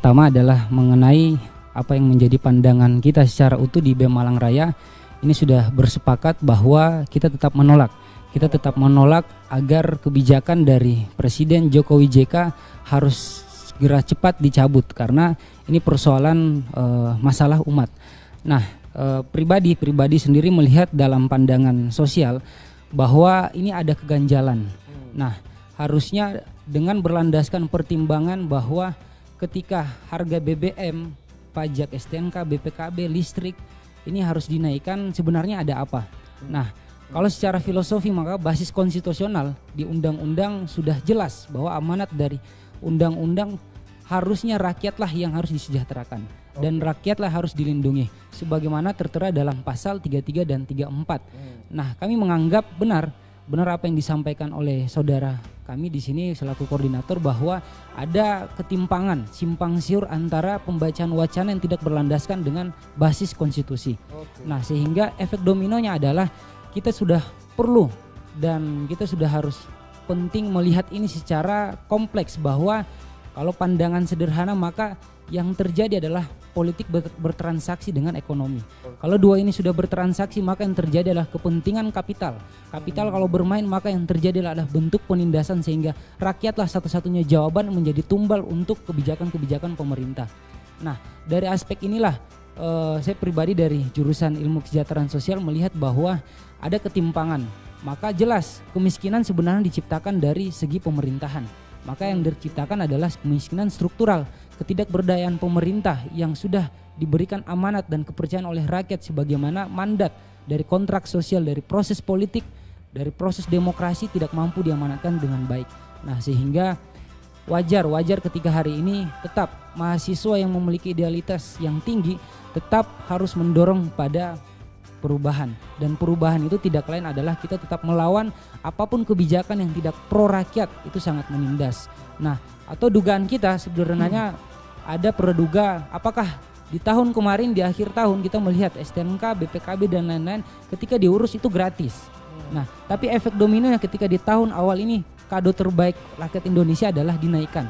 pertama adalah mengenai apa yang menjadi pandangan kita secara utuh di BEM Malang Raya. Ini sudah bersepakat bahwa kita tetap menolak. Kita tetap menolak agar kebijakan dari Presiden Jokowi JK harus segera cepat dicabut karena ini persoalan masalah umat. Nah, pribadi sendiri melihat dalam pandangan sosial bahwa ini ada keganjalan. Nah, harusnya dengan berlandaskan pertimbangan bahwa ketika harga BBM, pajak STNK, BPKB, listrik ini harus dinaikkan, sebenarnya ada apa? Nah, kalau secara filosofi maka basis konstitusional di undang-undang sudah jelas bahwa amanat dari undang-undang harusnya rakyatlah yang harus disejahterakan dan rakyatlah harus dilindungi sebagaimana tertera dalam pasal 33 dan 34. Nah, kami menganggap benar apa yang disampaikan oleh saudara kami di sini selaku koordinator bahwa ada ketimpangan, simpang siur antara pembacaan wacana yang tidak berlandaskan dengan basis konstitusi. Nah, sehingga efek dominonya adalah kita sudah perlu dan kita sudah harus penting melihat ini secara kompleks bahwa kalau pandangan sederhana maka yang terjadi adalah politik bertransaksi dengan ekonomi. Kalau dua ini sudah bertransaksi maka yang terjadi adalah kepentingan kapital. Kapital kalau bermain maka yang terjadi adalah bentuk penindasan sehingga rakyatlah satu-satunya jawaban menjadi tumbal untuk kebijakan-kebijakan pemerintah. Nah, dari aspek inilah saya pribadi dari jurusan ilmu kesejahteraan sosial melihat bahwa ada ketimpangan. Maka jelas kemiskinan sebenarnya diciptakan dari segi pemerintahan. Maka yang diciptakan adalah kemiskinan struktural, ketidakberdayaan pemerintah yang sudah diberikan amanat dan kepercayaan oleh rakyat sebagaimana mandat dari kontrak sosial, dari proses politik, dari proses demokrasi tidak mampu diamanatkan dengan baik. Nah, sehingga wajar ketika hari ini tetap mahasiswa yang memiliki idealitas yang tinggi tetap harus mendorong pada perubahan, dan perubahan itu tidak lain adalah kita tetap melawan apapun kebijakan yang tidak pro rakyat, itu sangat menindas. Nah, atau dugaan kita sebenarnya ada praduga apakah di tahun kemarin di akhir tahun kita melihat STNK, BPKB dan lain-lain ketika diurus itu gratis. Nah, tapi efek dominonya ketika di tahun awal ini kado terbaik rakyat Indonesia adalah dinaikkan.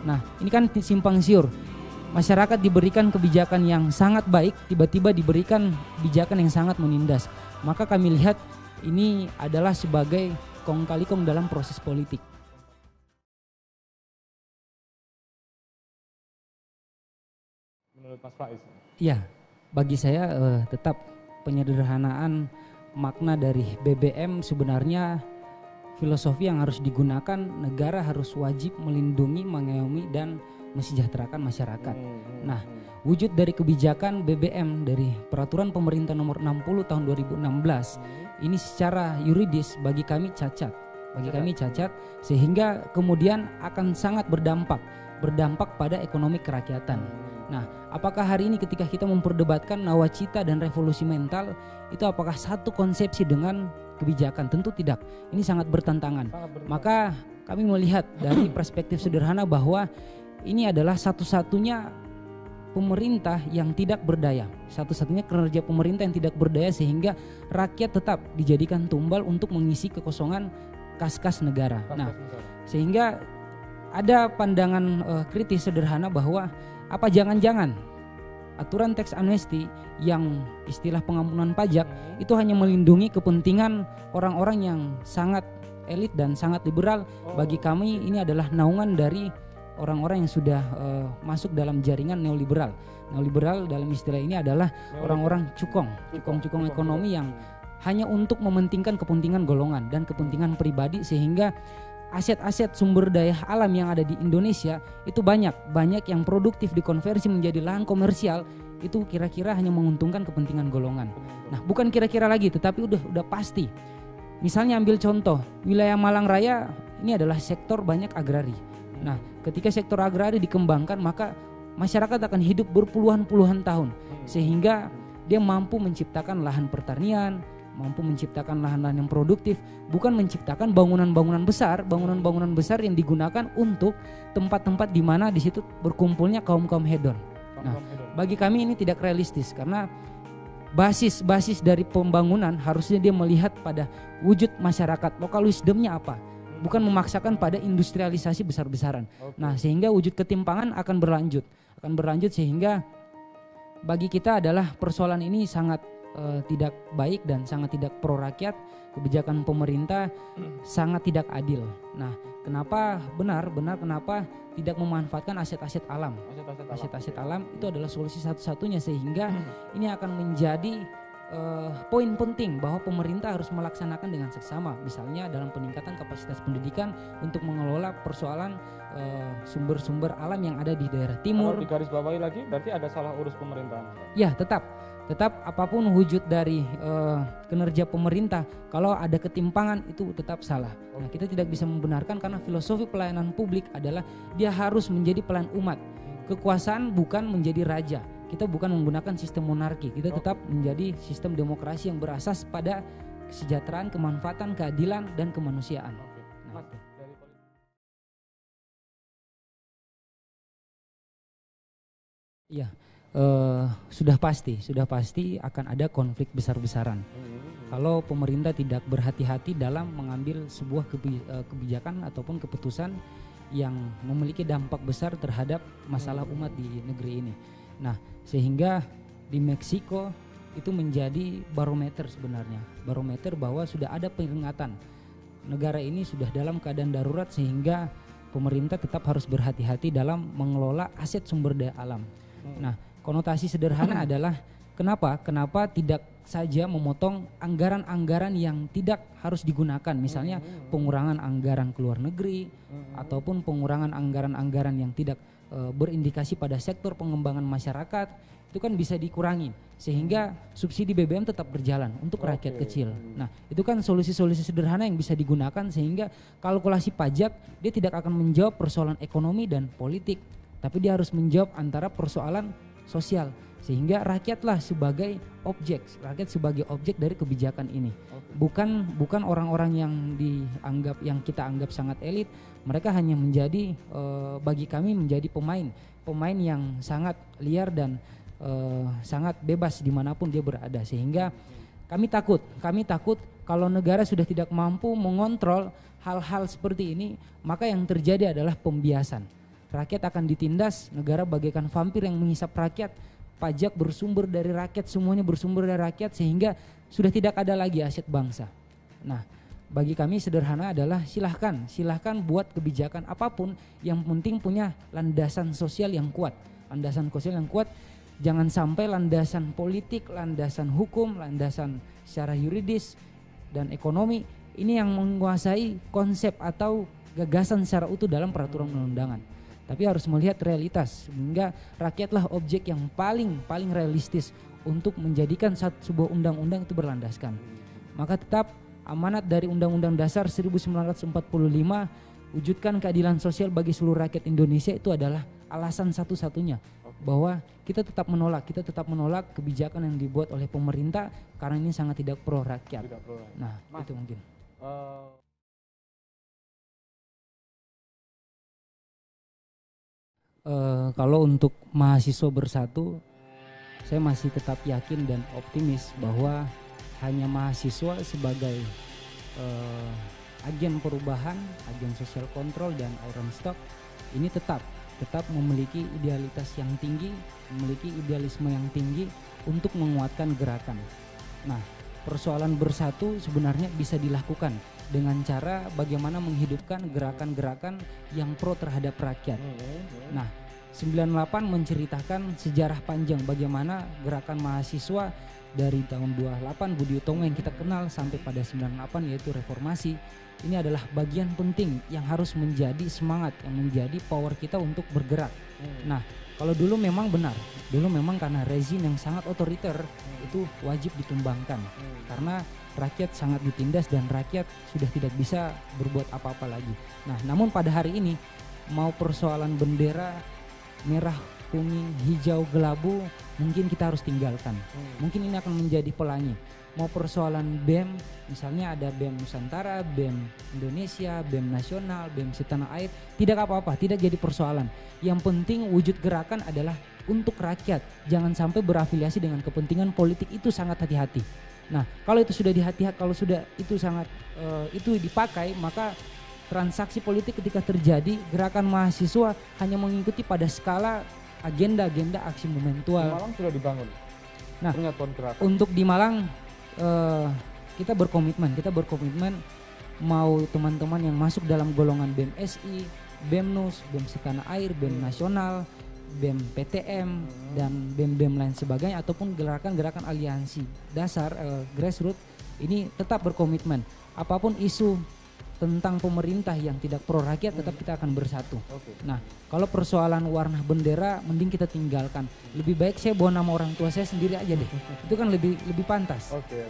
Nah, ini kan simpang siur. Masyarakat diberikan kebijakan yang sangat baik, tiba-tiba diberikan kebijakan yang sangat menindas. Maka kami lihat ini adalah sebagai kong kali kong dalam proses politik. Menurut Mas Faiz? Ya, bagi saya tetap penyederhanaan makna dari BBM sebenarnya filosofi yang harus digunakan, negara harus wajib melindungi, mengayomi dan mesejahterakan masyarakat. Nah, wujud dari kebijakan BBM dari peraturan pemerintah nomor 60 tahun 2016 ini secara yuridis bagi kami cacat. Sehingga kemudian akan sangat berdampak pada ekonomi kerakyatan. Nah, apakah hari ini ketika kita memperdebatkan nawacita dan revolusi mental itu apakah satu konsepsi dengan kebijakan? Tentu tidak. Ini sangat bertentangan. Maka kami melihat dari perspektif sederhana bahwa ini adalah satu-satunya pemerintah yang tidak berdaya, satu-satunya kinerja pemerintah yang tidak berdaya sehingga rakyat tetap dijadikan tumbal untuk mengisi kekosongan kas-kas negara. Nah, sehingga ada pandangan kritis sederhana bahwa apa jangan-jangan aturan teks amnesti yang istilah pengampunan pajak itu hanya melindungi kepentingan orang-orang yang sangat elit dan sangat liberal. Bagi kami ini adalah naungan dari orang-orang yang sudah masuk dalam jaringan neoliberal. Neoliberal dalam istilah ini adalah orang-orang cukong ekonomi yang hanya untuk mementingkan kepentingan golongan dan kepentingan pribadi sehingga aset-aset sumber daya alam yang ada di Indonesia itu banyak yang produktif dikonversi menjadi lahan komersial itu kira-kira hanya menguntungkan kepentingan golongan. Nah, bukan kira-kira lagi tetapi udah pasti. Misalnya ambil contoh, wilayah Malang Raya ini adalah sektor banyak agrari. Nah, ketika sektor agrari dikembangkan maka masyarakat akan hidup berpuluhan-puluhan tahun sehingga dia mampu menciptakan lahan pertanian, mampu menciptakan lahan-lahan yang produktif, bukan menciptakan bangunan-bangunan besar yang digunakan untuk tempat-tempat di mana di situ berkumpulnya kaum-kaum hedon. Nah, bagi kami ini tidak realistis karena basis dari pembangunan harusnya dia melihat pada wujud masyarakat, lokal wisdomnya apa. bukan memaksakan pada industrialisasi besar-besaran. Nah, sehingga wujud ketimpangan akan berlanjut sehingga bagi kita adalah persoalan ini sangat tidak baik dan sangat tidak pro rakyat. Kebijakan pemerintah sangat tidak adil. Nah, kenapa kenapa tidak memanfaatkan aset-aset alam? Aset-aset alam itu adalah solusi satu-satunya, sehingga ini akan menjadi poin penting bahwa pemerintah harus melaksanakan dengan seksama, misalnya dalam peningkatan kapasitas pendidikan untuk mengelola persoalan sumber-sumber alam yang ada di daerah timur. Kalau digarisbawahi lagi berarti ada salah urus pemerintahan. Ya, tetap apapun wujud dari kinerja pemerintah, kalau ada ketimpangan itu tetap salah. Nah, kita tidak bisa membenarkan karena filosofi pelayanan publik adalah dia harus menjadi pelayan umat. Kekuasaan bukan menjadi raja. Kita bukan menggunakan sistem monarki, kita tetap menjadi sistem demokrasi yang berasas pada kesejahteraan, kemanfaatan, keadilan, dan kemanusiaan. Nah, iya, sudah pasti akan ada konflik besar-besaran. Kalau pemerintah tidak berhati-hati dalam mengambil sebuah kebijakan ataupun keputusan yang memiliki dampak besar terhadap masalah umat di negeri ini. Nah, sehingga di Meksiko itu menjadi barometer sebenarnya. Barometer bahwa sudah ada peringatan. Negara ini sudah dalam keadaan darurat sehingga pemerintah tetap harus berhati-hati dalam mengelola aset sumber daya alam. Nah, konotasi sederhana adalah kenapa tidak saja memotong anggaran-anggaran yang tidak harus digunakan. Misalnya pengurangan anggaran ke luar negeri ataupun pengurangan anggaran-anggaran yang tidak berindikasi pada sektor pengembangan masyarakat, itu kan bisa dikurangi sehingga subsidi BBM tetap berjalan untuk rakyat kecil. Nah, itu kan solusi-solusi sederhana yang bisa digunakan sehingga kalkulasi pajak dia tidak akan menjawab persoalan ekonomi dan politik, tapi dia harus menjawab antara persoalan sosial, sehingga rakyatlah sebagai objek dari kebijakan ini. Bukan orang-orang yang kita anggap sangat elit. Mereka hanya menjadi bagi kami menjadi pemain yang sangat liar dan sangat bebas dimanapun dia berada, sehingga kami takut kalau negara sudah tidak mampu mengontrol hal-hal seperti ini, maka yang terjadi adalah pembiasan. Rakyat akan ditindas, negara bagaikan vampir yang menghisap rakyat. Pajak bersumber dari rakyat, semuanya bersumber dari rakyat, sehingga sudah tidak ada lagi aset bangsa. Nah, bagi kami sederhana adalah silahkan buat kebijakan apapun, yang penting punya landasan sosial yang kuat. Jangan sampai landasan politik, landasan hukum, landasan secara yuridis dan ekonomi ini yang menguasai konsep atau gagasan secara utuh dalam peraturan undang-undangan. Tapi harus melihat realitas, sehingga rakyatlah objek yang paling realistis untuk menjadikan sebuah undang-undang itu berlandaskan. Maka tetap amanat dari Undang-Undang Dasar 1945, wujudkan keadilan sosial bagi seluruh rakyat Indonesia, itu adalah alasan satu-satunya bahwa kita tetap menolak kebijakan yang dibuat oleh pemerintah karena ini sangat tidak pro rakyat. Nah, itu mungkin. Kalau untuk mahasiswa bersatu, saya masih tetap yakin dan optimis bahwa hanya mahasiswa sebagai agen perubahan, agen sosial kontrol dan iron stock ini tetap memiliki idealitas yang tinggi, memiliki idealisme yang tinggi untuk menguatkan gerakan. Nah, persoalan bersatu sebenarnya bisa dilakukan dengan cara bagaimana menghidupkan gerakan-gerakan yang pro terhadap rakyat. Nah, 98 menceritakan sejarah panjang bagaimana gerakan mahasiswa dari tahun 28 Budi Utomo yang kita kenal sampai pada 98 yaitu reformasi. Ini adalah bagian penting yang harus menjadi semangat, yang menjadi power kita untuk bergerak. Nah, kalau dulu memang benar, karena rezim yang sangat otoriter itu wajib ditumbangkan karena rakyat sangat ditindas dan rakyat sudah tidak bisa berbuat apa-apa lagi. Nah, namun pada hari ini mau persoalan bendera merah, kuning, hijau, kelabu mungkin kita harus tinggalkan. Mungkin ini akan menjadi pelangi. Mau persoalan BEM, misalnya ada BEM Nusantara, BEM Indonesia, BEM Nasional, BEM Setanah Air, tidak apa-apa, tidak jadi persoalan. Yang penting wujud gerakan adalah untuk rakyat. Jangan sampai berafiliasi dengan kepentingan politik, itu sangat hati-hati. Nah, kalau itu sudah itu dipakai, maka transaksi politik ketika terjadi, gerakan mahasiswa hanya mengikuti pada skala agenda-agenda aksi Di momentual. Malang sudah dibangun. Nah, Penyatuan gerakan. Untuk di Malang kita berkomitmen mau teman-teman yang masuk dalam golongan BEM SI, BEM-NUS, BEM Setanah Air, BEM Nasional, BEM PTM dan BEM-BEM lain sebagainya ataupun gerakan-gerakan aliansi dasar grassroots ini tetap berkomitmen. Apapun isu tentang pemerintah yang tidak pro rakyat tetap kita akan bersatu. Oke. Nah, kalau persoalan warna bendera mending kita tinggalkan. Lebih baik saya bawa nama orang tua saya sendiri aja deh. Itu kan lebih pantas. Oke.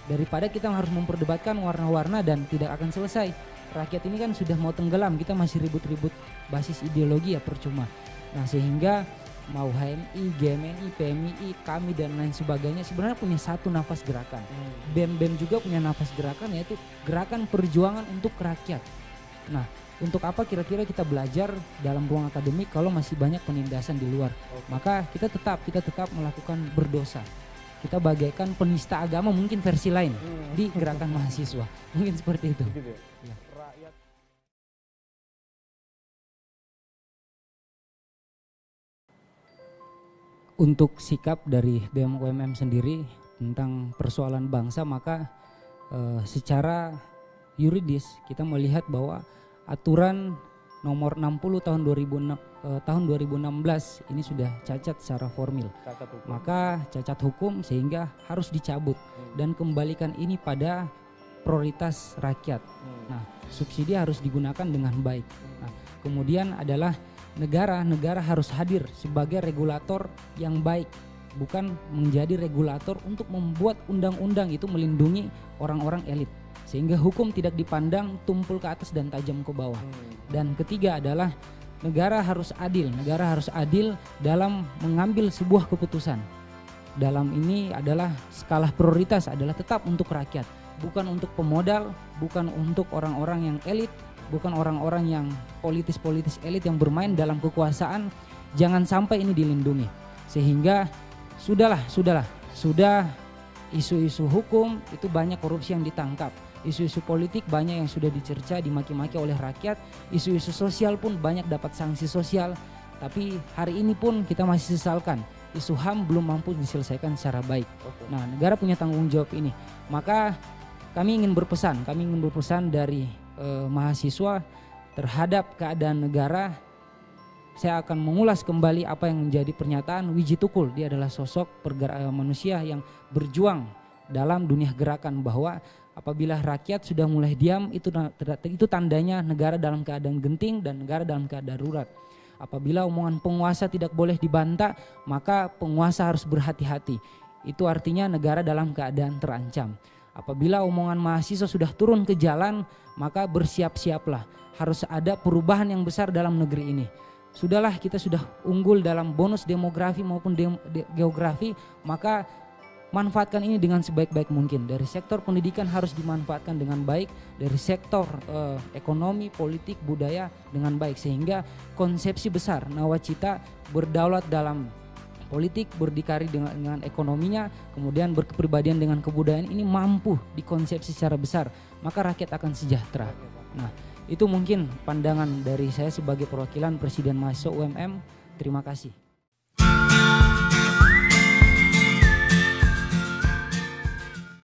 Daripada kita harus memperdebatkan warna-warna dan tidak akan selesai. Rakyat ini kan sudah mau tenggelam, kita masih ribut-ribut basis ideologi ya percuma. Nah, sehingga mau HMI, GMNI, PMII, kami dan lain sebagainya sebenarnya punya satu nafas gerakan. BEM-BEM juga punya nafas gerakan, yaitu gerakan perjuangan untuk rakyat. Nah, untuk apa kira-kira kita belajar dalam ruang akademik kalau masih banyak penindasan di luar? Maka kita tetap melakukan berdosa. Kita bagaikan penista agama mungkin versi lain di gerakan mahasiswa. Mungkin seperti itu. Gitu ya? Ya. Rakyat. Untuk sikap dari BEM UMM sendiri tentang persoalan bangsa, maka secara yuridis kita melihat bahwa aturan nomor 60 tahun 2016 ini sudah cacat secara formil. Cacat hukum. Maka cacat hukum sehingga harus dicabut dan kembalikan ini pada prioritas rakyat. Nah, subsidi harus digunakan dengan baik. Nah, kemudian adalah negara harus hadir sebagai regulator yang baik, bukan menjadi regulator untuk membuat undang-undang itu melindungi orang-orang elit, sehingga hukum tidak dipandang tumpul ke atas dan tajam ke bawah. Dan ketiga adalah negara harus adil dalam mengambil sebuah keputusan. Dalam ini adalah skala prioritas adalah tetap untuk rakyat, bukan untuk pemodal, bukan untuk orang-orang yang elit, bukan orang-orang yang politis elit yang bermain dalam kekuasaan. Jangan sampai ini dilindungi. Sehingga sudah isu-isu hukum itu banyak korupsi yang ditangkap. Isu-isu politik banyak yang sudah dicerca, dimaki-maki oleh rakyat. Isu-isu sosial pun banyak dapat sanksi sosial. Tapi hari ini pun kita masih sesalkan isu HAM belum mampu diselesaikan secara baik. Nah, negara punya tanggung jawab ini. Maka kami ingin berpesan dari mahasiswa terhadap keadaan negara. Saya akan mengulas kembali apa yang menjadi pernyataan Wiji Tukul. Dia adalah sosok manusia yang berjuang dalam dunia gerakan, bahwa apabila rakyat sudah mulai diam itu tandanya negara dalam keadaan genting dan negara dalam keadaan darurat. Apabila omongan penguasa tidak boleh dibantah, maka penguasa harus berhati-hati. Itu artinya negara dalam keadaan terancam. Apabila omongan mahasiswa sudah turun ke jalan, maka bersiap-siaplah. Harus ada perubahan yang besar dalam negeri ini. Sudahlah, kita sudah unggul dalam bonus demografi maupun geografi, maka manfaatkan ini dengan sebaik-baik mungkin. Dari sektor pendidikan harus dimanfaatkan dengan baik, dari sektor ekonomi, politik, budaya dengan baik, sehingga konsepsi besar nawacita berdaulat dalam politik, berdikari dengan ekonominya, kemudian berkepribadian dengan kebudayaan ini mampu dikonsepsi secara besar, maka rakyat akan sejahtera. Nah, itu mungkin pandangan dari saya sebagai perwakilan Presiden Mahasiswa UMM. Terima kasih.